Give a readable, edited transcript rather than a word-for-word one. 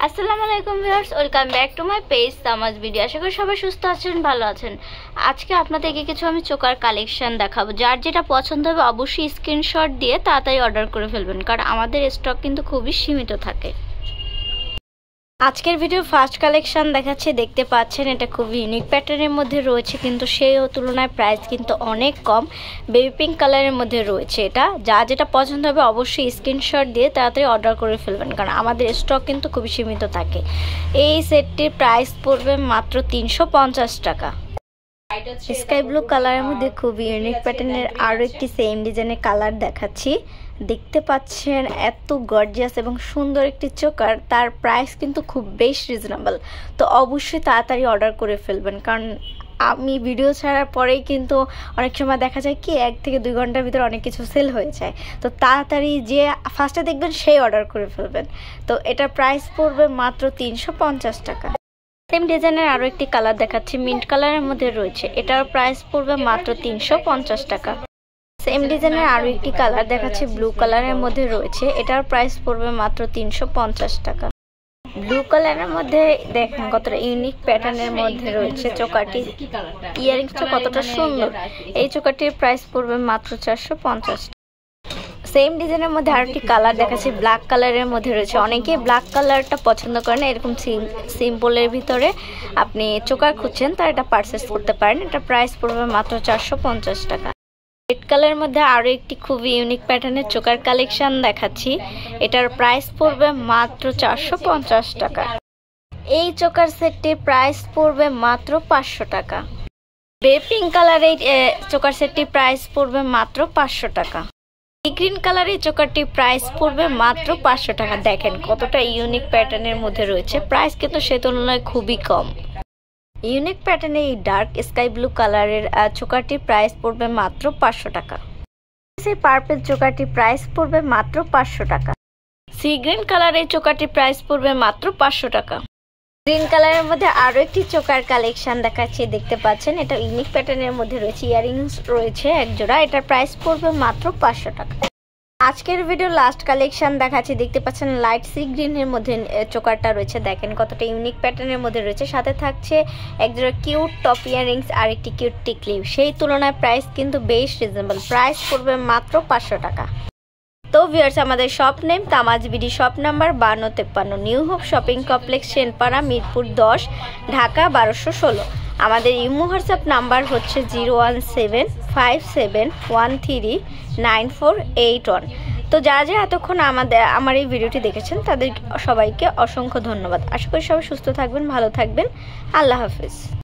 আসসালামু আলাইকুম viewers, welcome back to my page তামাজ ভিডিও। আশা করি সবাই সুস্থ আছেন, ভালো আছেন। আজকে আপনাদেরকে কিছু আমি চোকার কালেকশন দেখাবো। যার যেটা পছন্দ হবে অবশ্যই স্ক্রিনশট দিয়ে তাড়াতাড়ি অর্ডার করে ফেলবেন, কারণ আমাদের স্টক কিন্তু খুবই সীমিত থাকে। আজকের ভিডিও ফার্স্ট কালেকশন দেখাচ্ছি, দেখতে পাচ্ছেন এটা খুব ইউনিক প্যাটার্নের মধ্যে রয়েছে, কিন্তু সেই তুলনায় প্রাইস কিন্তু অনেক কম। বেবি পিঙ্ক কালারের মধ্যে রয়েছে। এটা যেটা পছন্দ হবে অবশ্যই স্ক্রিনশট দিয়ে তাড়াতাড়ি অর্ডার করে ফেলবেন, কারণ আমাদের স্টক কিন্তু খুবই সীমিত থাকে। এই সেটটির প্রাইস পড়বে মাত্র 350 টাকা। স্কাই ব্লু কালারের মধ্যে খুব ইউনিক প্যাটার্নের আরও একটি সেম ডিজাইনের কালার দেখাচ্ছি। দেখতে পাচ্ছেন এত গর্জিয়াস এবং সুন্দর একটি চোকার, তার প্রাইস কিন্তু খুব বেশ রিজনেবল। তো অবশ্যই তাড়াতাড়ি অর্ডার করে ফেলবেন, কারণ আমি ভিডিও ছাড়ার পরেই কিন্তু অনেক সময় দেখা যায় কি 1 থেকে 2 ঘন্টার ভিতরে অনেক কিছু সেল হয়ে যায়। তো তাড়াতাড়ি যে ফার্স্টে দেখবেন সেই অর্ডার করে ফেলবেন। তো এটার প্রাইস পড়বে মাত্র 350 টাকা। সেম ডিজাইনের আরও একটি কালার দেখাচ্ছি, মিন্ট কালারের মধ্যে রয়েছে। এটার প্রাইস পড়বে মাত্র 350 টাকা। সেম ডিজাইনের আরও একটি কালার দেখাচ্ছি, ব্লু কালারের মধ্যে রয়েছে। এটার প্রাইস পড়বে মাত্র 350 টাকা। ব্লু কালারের মধ্যে দেখেন কতটা ইউনিক প্যাটার্নের মধ্যে রয়েছে চোকারটি। ইয়ারিংসটা কতটা সুন্দর। এই চোকারটির প্রাইস পড়বে মাত্র 450 টাকা। সেম ডিজাইনের মধ্যে আরেকটি কালার দেখাচ্ছি, ব্ল্যাক কালারের মধ্যে রয়েছে। অনেকেই ব্ল্যাক কালারটা পছন্দ করেন, এরকম সিম্পলের ভিতরে আপনি চোকার খুঁজছেন তার এটা পারচেস করতে পারেন। এটা প্রাইস পড়বে মাত্র 450 টাকা। রেড কালারের মধ্যে আরও একটি খুবই ইউনিক প্যাটার্নের চোকার কালেকশন দেখাচ্ছি। এটার প্রাইস পড়বে মাত্র 450 টাকা। এই চোকার সেটটির প্রাইস পড়বে মাত্র 500 টাকা। বেবি পিঙ্ক কালারের চোকার সেটটির প্রাইস পড়বে মাত্র 500 টাকা। গ্রিন কালারের চোকারটির প্রাইস পড়বে মাত্র 500 টাকা। দেখেন কতটা ইউনিক প্যাটার্নের মধ্যে রয়েছে, প্রাইস কিন্তু সে তুলনায় খুবই কম। ইউনিক প্যাটার্নে এই ডার্ক স্কাই ব্লু কালারের চোকারটির প্রাইস পড়বে মাত্র 500 টাকা। সেই পার্পল চোকারটির প্রাইস পড়বে মাত্র 500 টাকা। সি গ্রিন কালারের চোকারটির প্রাইস পড়বে মাত্র 500 টাকা। গ্রিন কালারের মধ্যে আরও একটি চোকার কালেকশন দেখাচ্ছি, দেখতে পাচ্ছেন এটা ইউনিক প্যাটার্নের মধ্যে রয়েছে। ইয়ারিংস রয়েছে এক জোড়া। এটার প্রাইস পড়বে মাত্র 500 টাকা। আজকের ভিডিও লাস্ট কালেকশন দেখাচ্ছি, দেখতে পাচ্ছেন লাইট সি গ্রিনের মধ্যে চোকারটা রয়েছে। দেখেন কতটা ইউনিক প্যাটার্নের মধ্যে রয়েছে। সাথে থাকছে একজোড়া কিউট টপ ইয়ারিংস আর একটি কিউট টিকলি। সেই তুলনায় প্রাইস কিন্তু বেশ রিজনেবল, প্রাইস পড়বে মাত্র 500 টাকা। তো ভিউয়ার্স, আমাদের শপ নেম তামাজ BD, shop number 5253, new hope shopping complex, Senpara, Mirpur 10, Dhaka 1216। আমাদের ইমো হোয়াটসঅ্যাপ নাম্বার হচ্ছে 01757139481। তো যারা এতক্ষণ আমার এই ভিডিওটি দেখেছেন তাদের সবাইকে অসংখ্য ধন্যবাদ। আশা করি সবাই সুস্থ থাকবেন, ভালো থাকবেন। আল্লাহ হাফিজ।